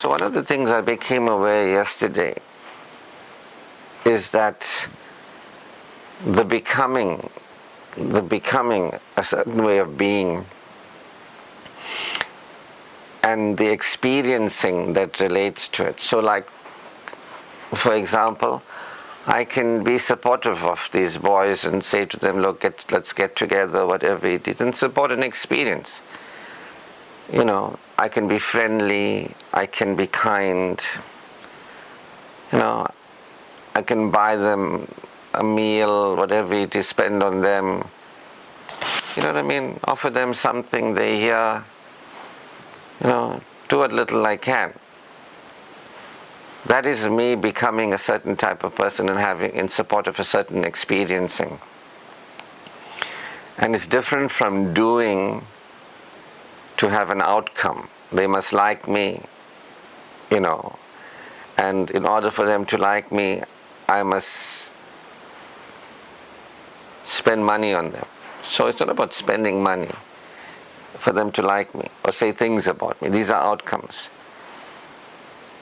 So one of the things I became aware yesterday is that the becoming a certain way of being and the experiencing that relates to it. So like, for example, I can be supportive of these boys and say to them, look, let's get together, whatever it is, and support an experience. You know, I can be friendly, I can be kind, I can buy them a meal, whatever it is, spend on them. You know what I mean? Offer them something they hear, do what little I can. That is me becoming a certain type of person and having in support of a certain experiencing. And it's different from doing to have an outcome. They must like me, and in order for them to like me, I must spend money on them. So it's not about spending money for them to like me or say things about me. These are outcomes.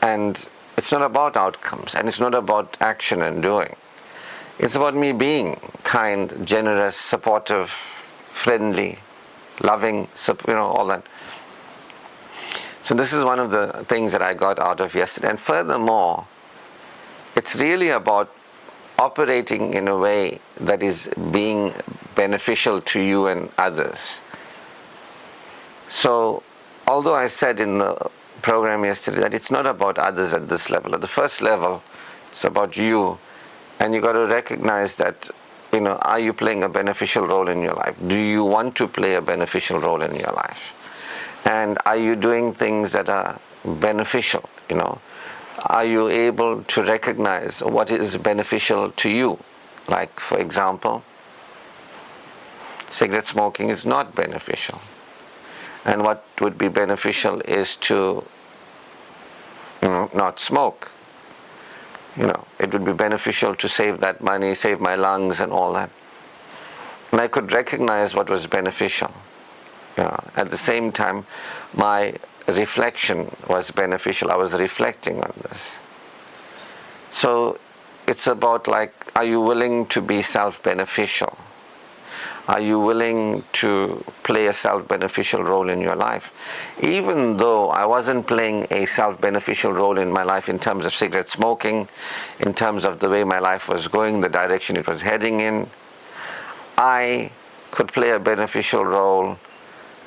And it's not about outcomes, and it's not about action and doing. It's about me being kind, generous, supportive, friendly, loving, all that. So this is one of the things that I got out of yesterday. And furthermore, it's really about operating in a way that is being beneficial to you and others. So, although I said in the program yesterday that it's not about others at this level. At the first level, it's about you, and you got to recognize that, are you playing a beneficial role in your life? Do you want to play a beneficial role in your life? And are you doing things that are beneficial? Are you able to recognize what is beneficial to you? Like, for example, cigarette smoking is not beneficial. And what would be beneficial is to not smoke. It would be beneficial to save that money, save my lungs and all that. And I could recognize what was beneficial. At the same time, my reflection was beneficial. I was reflecting on this. So it's about are you willing to be self-beneficial? Are you willing to play a self-beneficial role in your life? Even though I wasn't playing a self-beneficial role in my life in terms of cigarette smoking, in terms of the way my life was going, the direction it was heading in, I could play a beneficial role,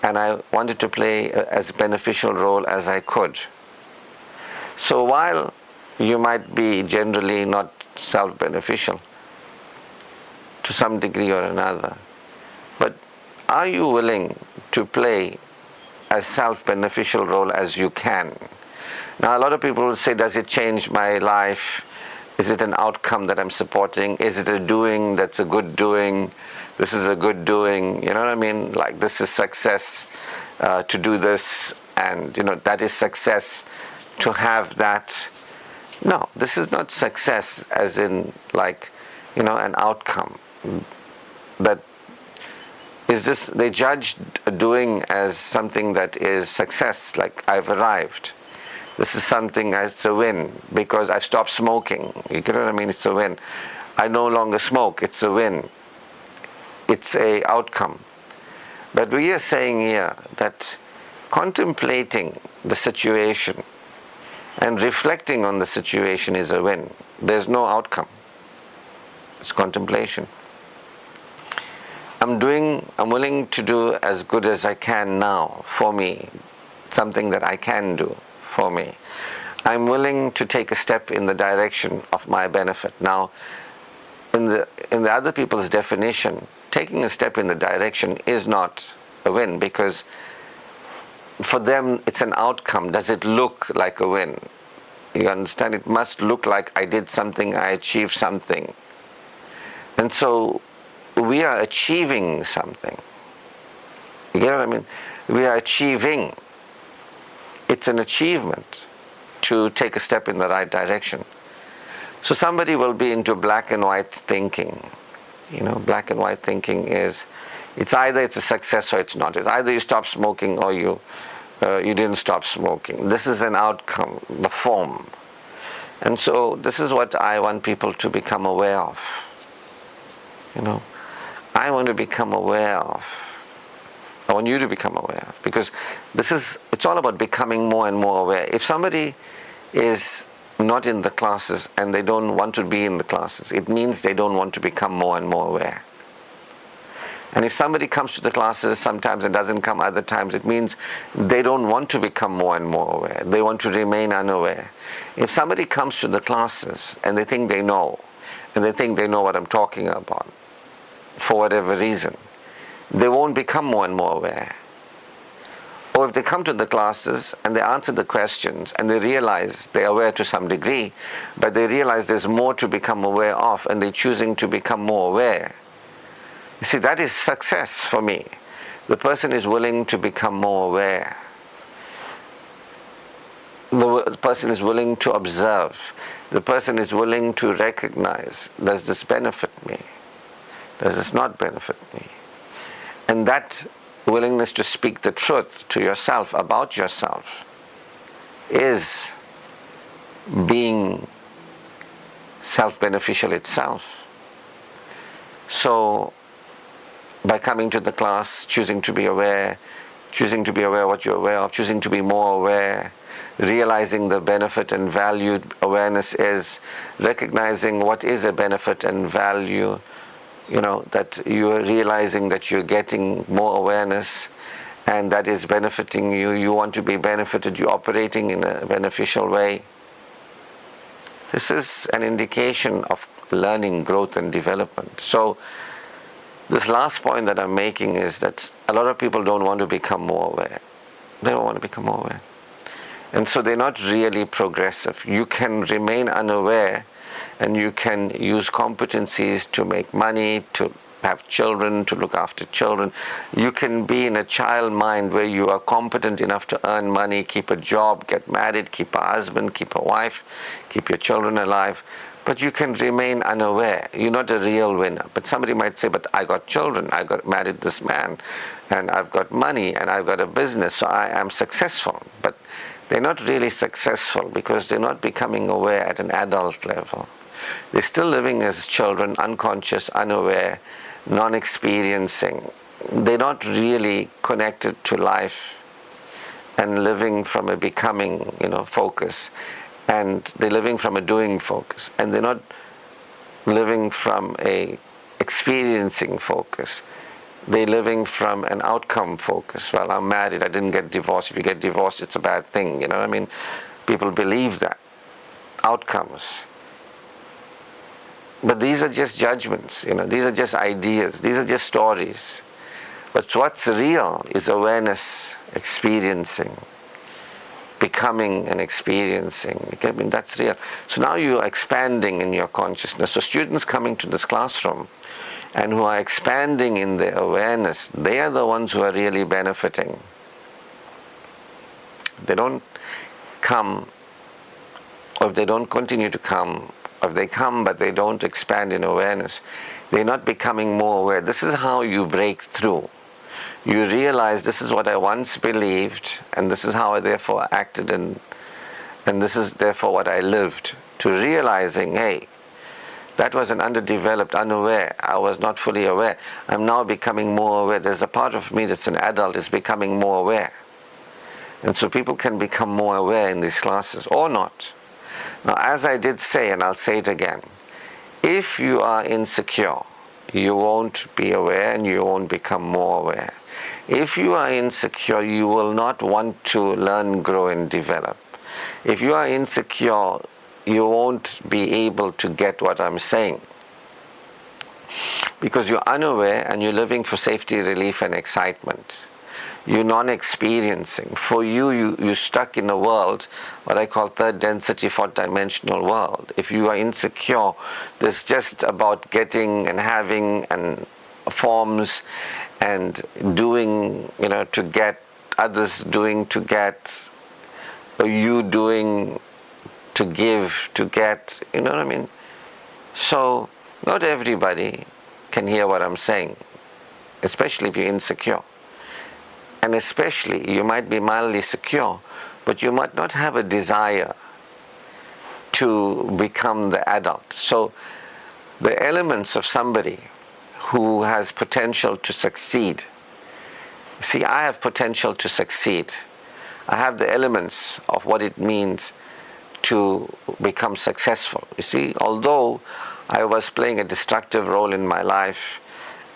and I wanted to play as beneficial role as I could. So while you might be generally not self-beneficial to some degree or another, but are you willing to play as self-beneficial role as you can? Now, a lot of people will say, does it change my life? Is it an outcome that I'm supporting? Is it a doing that's a good doing? This is a good doing, you know what I mean? Like, this is success to do this, and that is success to have that. No, this is not success as in an outcome. That is this, they judge doing as something that is success, like I've arrived. This is something as a win because I've stopped smoking. You get what I mean? It's a win. I no longer smoke. It's a win. It's a outcome. But we are saying here that contemplating the situation and reflecting on the situation is a win. There's no outcome. It's contemplation. I'm willing to do as good as I can now for me, something that I can do for me. I'm willing to take a step in the direction of my benefit. Now, in the other people's definition, taking a step in the direction is not a win, because for them it's an outcome. Does it look like a win? You understand? It must look like I did something, I achieved something. And so we are achieving something. You get what I mean? We are achieving. It's an achievement to take a step in the right direction. So somebody will be into black and white thinking. Black and white thinking is, it's either it's a success or it's not. It's either you stop smoking or you you didn't stop smoking. This is an outcome, the form. And so this is what I want people to become aware of. I want to become aware of. I want you to become aware of. Because it's all about becoming more and more aware. If somebody is not in the classes and they don't want to be in the classes, it means they don't want to become more and more aware. And if somebody comes to the classes sometimes and doesn't come other times, it means they don't want to become more and more aware. They want to remain unaware. If somebody comes to the classes and they think they know, and they think they know what I'm talking about, for whatever reason, they won't become more and more aware. Or if they come to the classes and they answer the questions and they realize they're aware to some degree, but they realize there's more to become aware of and they're choosing to become more aware. You see, that is success for me. The person is willing to become more aware. The person is willing to observe. The person is willing to recognize, does this benefit me? Does this not benefit me? And that willingness to speak the truth to yourself, about yourself, is being self-beneficial itself. So, by coming to the class, choosing to be aware of what you're aware of, choosing to be more aware, realizing the benefit and value awareness is, recognizing what is a benefit and value, that you are realizing that you're getting more awareness and that is benefiting you, you want to be benefited, you're operating in a beneficial way. This is an indication of learning, growth and development. So, this last point that I'm making is that a lot of people don't want to become more aware. They don't want to become more aware. And so they're not really progressive. You can remain unaware and you can use competencies to make money, to have children, to look after children. You can be in a child mind where you are competent enough to earn money, keep a job, get married, keep a husband, keep a wife, keep your children alive. But you can remain unaware. You're not a real winner. But somebody might say, but I got children, I got married this man, and I've got money, and I've got a business, so I am successful. But they're not really successful because they're not becoming aware at an adult level. They're still living as children, unconscious, unaware, non-experiencing. They're not really connected to life and living from a becoming, focus. And they're living from a doing focus. And they're not living from a experiencing focus. They're living from an outcome focus. Well, I'm married, I didn't get divorced. If you get divorced, it's a bad thing. People believe that. Outcomes. But these are just judgments, these are just ideas, these are just stories. But what's real is awareness, experiencing, becoming and experiencing. That's real. So now you are expanding in your consciousness. So students coming to this classroom and who are expanding in their awareness, they are the ones who are really benefiting. They don't come, or if they don't continue to come, or if they come but they don't expand in awareness, they're not becoming more aware. This is how you break through. You realize this is what I once believed, and this is how I therefore acted, and this is therefore what I lived. To realizing, hey, that was an underdeveloped, unaware. I was not fully aware. I'm now becoming more aware. There's a part of me that's an adult is becoming more aware. And so people can become more aware in these classes, or not. Now, as I did say, and I'll say it again, if you are insecure, you won't be aware and you won't become more aware. If you are insecure, you will not want to learn, grow and develop. If you are insecure, you won't be able to get what I'm saying. Because you're unaware and you're living for safety, relief and excitement. You're non-experiencing. For you're stuck in a world, what I call third density, fourth dimensional world. If you are insecure, there's just about getting and having and forms and doing, to get, others doing to get, or you doing to give, to get, you know what I mean? So, not everybody can hear what I'm saying, especially if you're insecure. And especially, you might be mildly secure, but you might not have a desire to become the adult. So the elements of somebody who has potential to succeed. See, I have potential to succeed. I have the elements of what it means to become successful. You see, although I was playing a destructive role in my life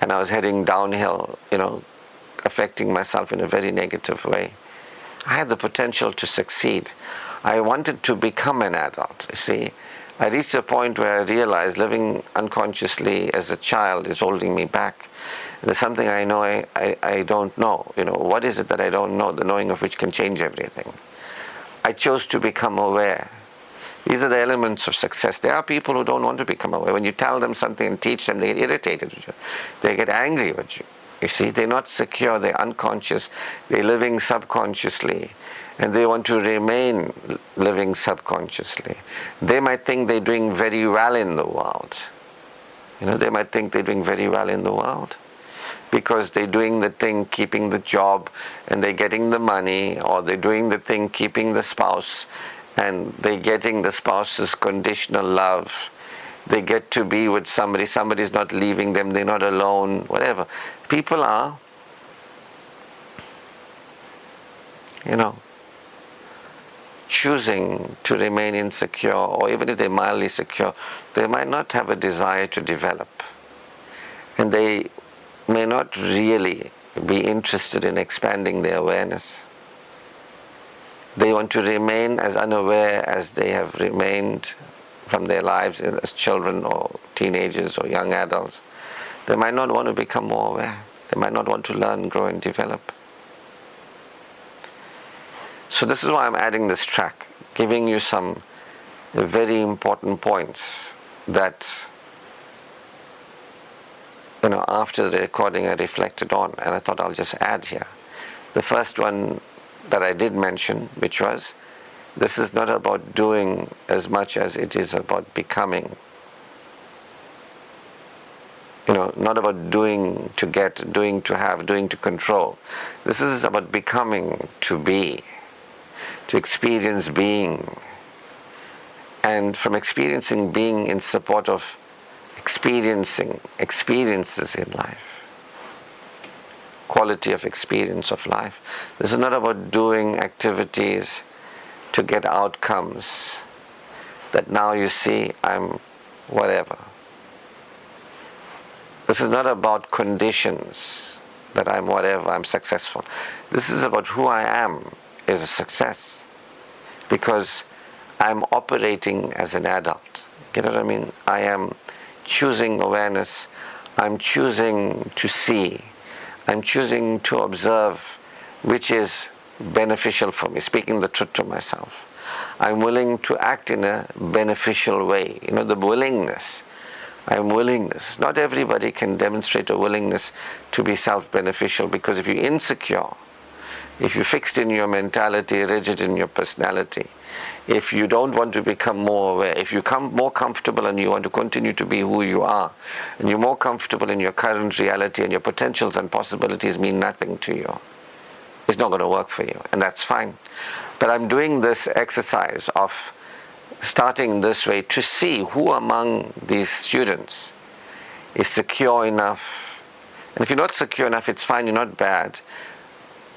and I was heading downhill, affecting myself in a very negative way, I had the potential to succeed. I wanted to become an adult. You see, I reached a point where I realized living unconsciously as a child is holding me back. There's something I know I don't know. What is it that I don't know, the knowing of which can change everything? I chose to become aware. These are the elements of success. There are people who don't want to become aware. When you tell them something and teach them, they get irritated with you. They get angry with you. You see, they're not secure, they're unconscious, they're living subconsciously, and they want to remain living subconsciously. They might think they're doing very well in the world. They might think they're doing very well in the world because they're doing the thing, keeping the job, and they're getting the money, or they're doing the thing, keeping the spouse, and they're getting the spouse's conditional love. They get to be with somebody, somebody's not leaving them, they're not alone, whatever. People are, choosing to remain insecure, or even if they're mildly secure, they might not have a desire to develop. And they may not really be interested in expanding their awareness. They want to remain as unaware as they have remained from their lives as children or teenagers or young adults. They might not want to become more aware. They might not want to learn, grow, and develop. So this is why I'm adding this track, giving you some very important points that, after the recording I reflected on, and I thought I'll just add here. The first one that I did mention, which was, this is not about doing as much as it is about becoming. Not about doing to get, doing to have, doing to control. This is about becoming to be, to experience being. And from experiencing being in support of experiencing experiences in life. Quality of experience of life. This is not about doing activities to get outcomes that now you see I'm whatever. This is not about conditions that I'm whatever, I'm successful. This is about who I am is a success because I'm operating as an adult. You know what I mean? I am choosing awareness. I'm choosing to see. I'm choosing to observe which is beneficial for me, speaking the truth to myself. I'm willing to act in a beneficial way. The willingness. I'm willingness. Not everybody can demonstrate a willingness to be self-beneficial, because if you're insecure, if you're fixed in your mentality, rigid in your personality, if you don't want to become more aware, if you become more comfortable and you want to continue to be who you are, and you're more comfortable in your current reality and your potentials and possibilities mean nothing to you, it's not going to work for you, and that's fine. But I'm doing this exercise of starting this way to see who among these students is secure enough. And if you're not secure enough, it's fine, you're not bad.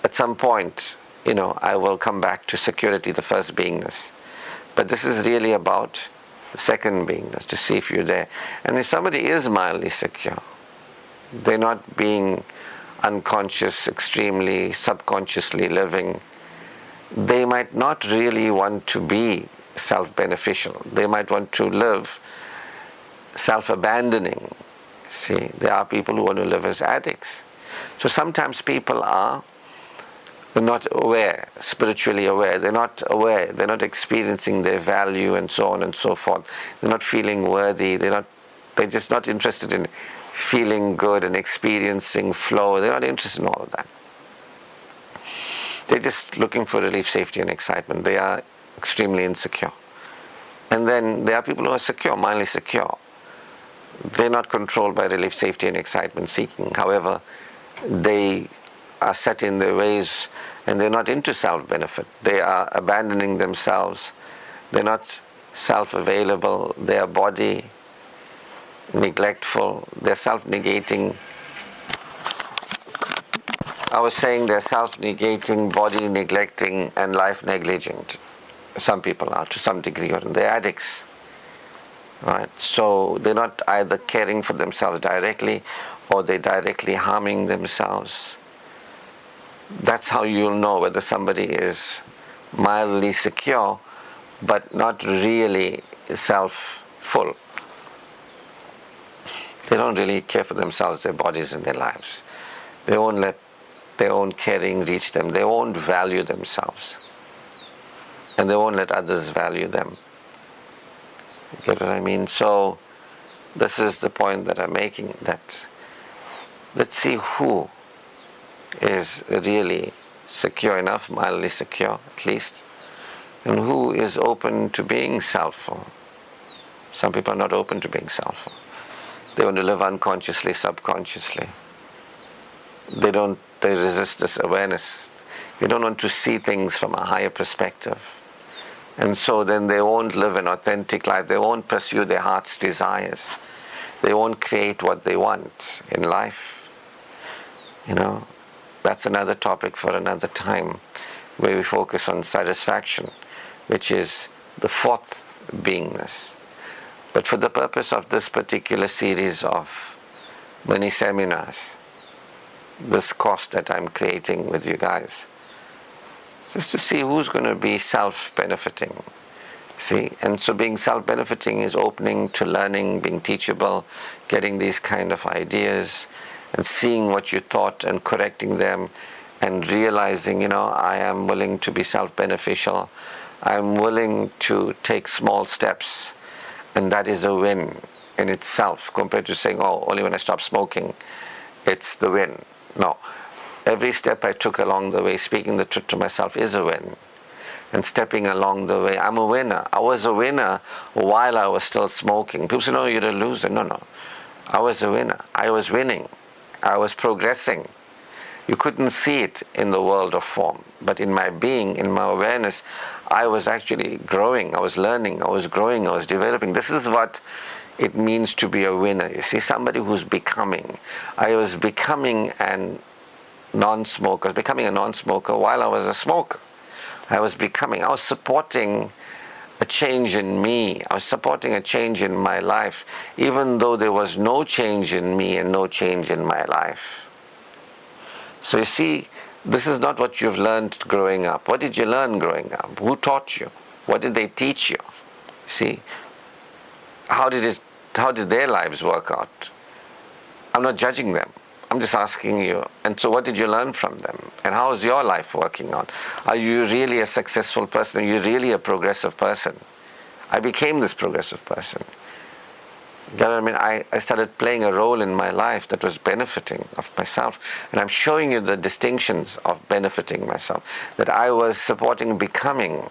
At some point, I will come back to security, the first beingness. But this is really about the second beingness, to see if you're there. And if somebody is mildly secure, they're not being unconscious, extremely subconsciously living, they might not really want to be self-beneficial. They might want to live self-abandoning. See, there are people who want to live as addicts. So sometimes people are not aware, spiritually aware. They're not aware. They're not experiencing their value and so on and so forth. They're not feeling worthy. They're just not interested in feeling good and experiencing flow. They're not interested in all of that. They're just looking for relief, safety, and excitement. They are extremely insecure. And then there are people who are secure, mildly secure. They're not controlled by relief, safety, and excitement seeking. However, they are set in their ways and they're not into self-benefit. They are abandoning themselves. They're not self-available. They are body neglectful. They're self-negating. I was saying they're self-negating, body neglecting, and life negligent. Some people are, to some degree, or they're addicts. Right? So they're not either caring for themselves directly or they're directly harming themselves. That's how you'll know whether somebody is mildly secure but not really self-full. They don't really care for themselves, their bodies and their lives. They won't let their own caring reach them. They won't value themselves. And they won't let others value them. You get what I mean? So this is the point that I'm making, that let's see who is really secure enough, mildly secure at least, and who is open to being selfful. Some people are not open to being selfful. They want to live unconsciously, subconsciously. They resist this awareness. They don't want to see things from a higher perspective. And so then they won't live an authentic life. They won't pursue their heart's desires. They won't create what they want in life. You know, that's another topic for another time, where we focus on satisfaction, which is the fourth beingness. But for the purpose of this particular series of mini seminars, this course that I'm creating with you guys, just to see who's going to be self-benefiting. See, and so being self-benefiting is opening to learning, being teachable, getting these kind of ideas, and seeing what you thought and correcting them, and realizing, I am willing to be self-beneficial. I'm willing to take small steps, and that is a win in itself, compared to saying, only when I stop smoking, it's the win. No. Every step I took along the way, speaking the truth to myself, is a win. And stepping along the way, I'm a winner. I was a winner while I was still smoking. People say, no, you're a loser. No. I was a winner. I was winning. I was progressing. You couldn't see it in the world of form. But in my being, in my awareness, I was actually growing. I was learning. I was growing. I was developing. This is what it means to be a winner. You see, somebody who's becoming. I was becoming a non-smoker while I was a smoker. I was supporting a change in me. I was supporting a change in my life, even though there was no change in me and no change in my life. So you see, this is not what you've learned growing up. What did you learn growing up? Who taught you? What did they teach you? See, how did their lives work out? I'm not judging them. I'm just asking you. And so what did you learn from them? And how is your life working out? Are you really a successful person? Are you really a progressive person? I became this progressive person. You know what I mean? I started playing a role in my life that was benefiting of myself. And I'm showing you the distinctions of benefiting myself. That I was supporting becoming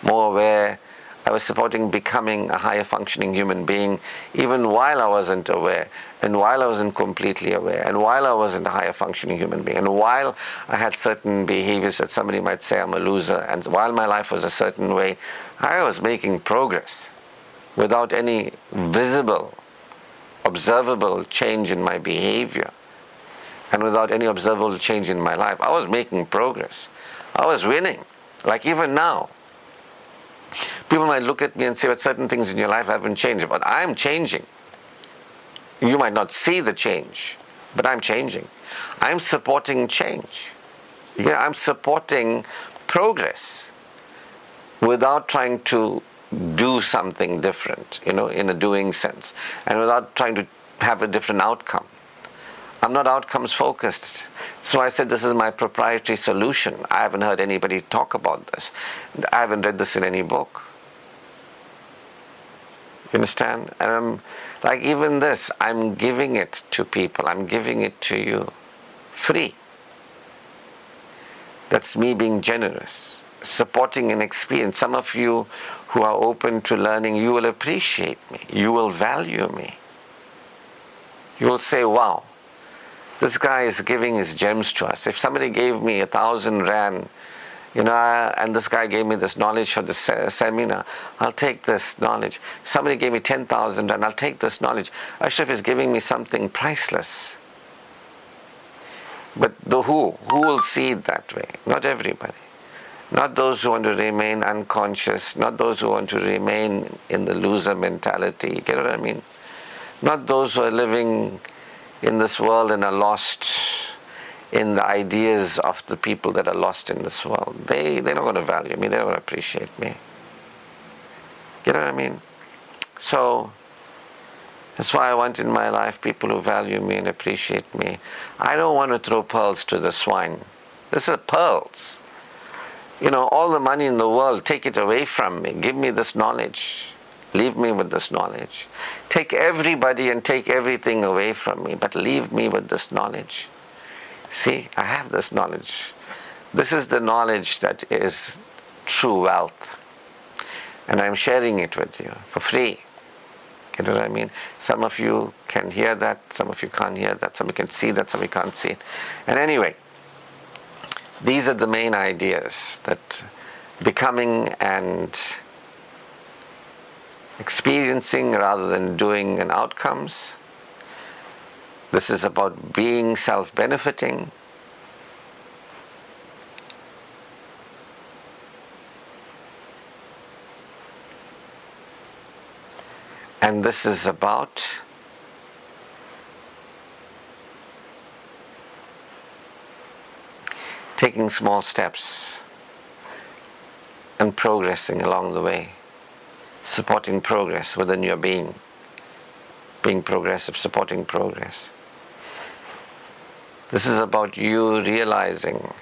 more aware. I was supporting becoming a higher functioning human being, even while I wasn't aware, and while I wasn't completely aware, and while I wasn't a higher functioning human being, and while I had certain behaviors that somebody might say I'm a loser, and while my life was a certain way, I was making progress without any visible, observable change in my behavior, and without any observable change in my life. I was making progress. I was winning, like even now. People might look at me and say, but certain things in your life haven't changed. But I'm changing. You might not see the change, but I'm changing. I'm supporting change. I'm supporting progress without trying to do something different, in a doing sense, and without trying to have a different outcome. I'm not outcomes focused. So I said this is my proprietary solution. I haven't heard anybody talk about this. I haven't read this in any book. You understand? And I'm like, even this, I'm giving it to people. I'm giving it to you free. That's me being generous, supporting an experience. Some of you who are open to learning, you will appreciate me. You will value me. You will say, wow, This guy is giving his gems to us. If somebody gave me 1,000 rand, and this guy gave me this knowledge for the seminar, I'll take this knowledge. Somebody gave me 10,000 rand, I'll take this knowledge. Ashraf is giving me something priceless. But who will see it that way? Not everybody. Not those who want to remain unconscious, not those who want to remain in the loser mentality. You get what I mean? Not those who are living in this world and are lost in the ideas of the people that are lost in this world. They're not going to value me, they're not going to appreciate me. Get what I mean? So, that's why I want in my life people who value me and appreciate me. I don't want to throw pearls to the swine. This is pearls. All the money in the world, take it away from me. Give me this knowledge. Leave me with this knowledge. Take everybody and take everything away from me, but leave me with this knowledge. See, I have this knowledge. This is the knowledge that is true wealth. And I'm sharing it with you for free. You know what I mean? Some of you can hear that, some of you can't hear that, some of you can see that, some of you can't see it. And anyway, these are the main ideas, that becoming and experiencing rather than doing and outcomes. This is about being self-benefiting. And this is about taking small steps and progressing along the way, supporting progress within your being progressive, supporting progress. This is about you realizing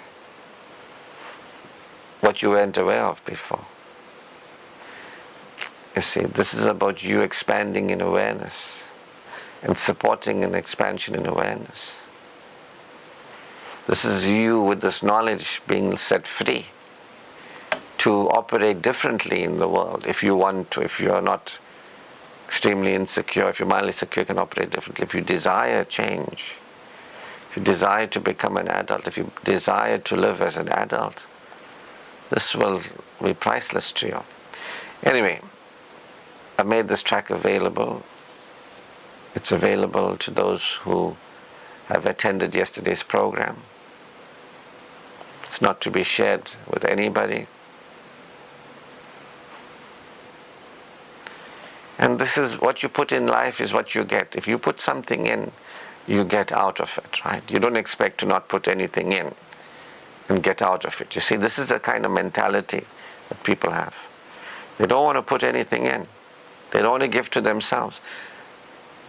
what you weren't aware of before. You see, this is about you expanding in awareness and supporting an expansion in awareness. This is you with this knowledge being set free to operate differently in the world if you want to. If you're not extremely insecure, if you're mildly secure, you can operate differently. If you desire change, if you desire to become an adult, if you desire to live as an adult, this will be priceless to you. Anyway, I made this track available. It's available to those who have attended yesterday's program. It's not to be shared with anybody. And this is what you put in life is what you get. If you put something in, you get out of it, right? You don't expect to not put anything in and get out of it. You see, this is the kind of mentality that people have. They don't want to put anything in. They don't want to give to themselves,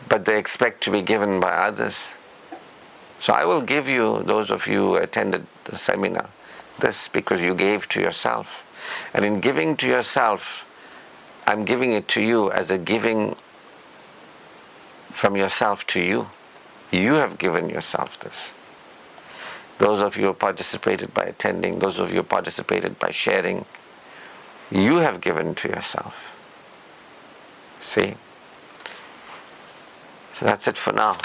but they expect to be given by others. So I will give you, those of you who attended the seminar, this because you gave to yourself. And in giving to yourself, I'm giving it to you as a giving from yourself to you. You have given yourself this. Those of you who participated by attending, those of you who participated by sharing, you have given to yourself. See? So that's it for now.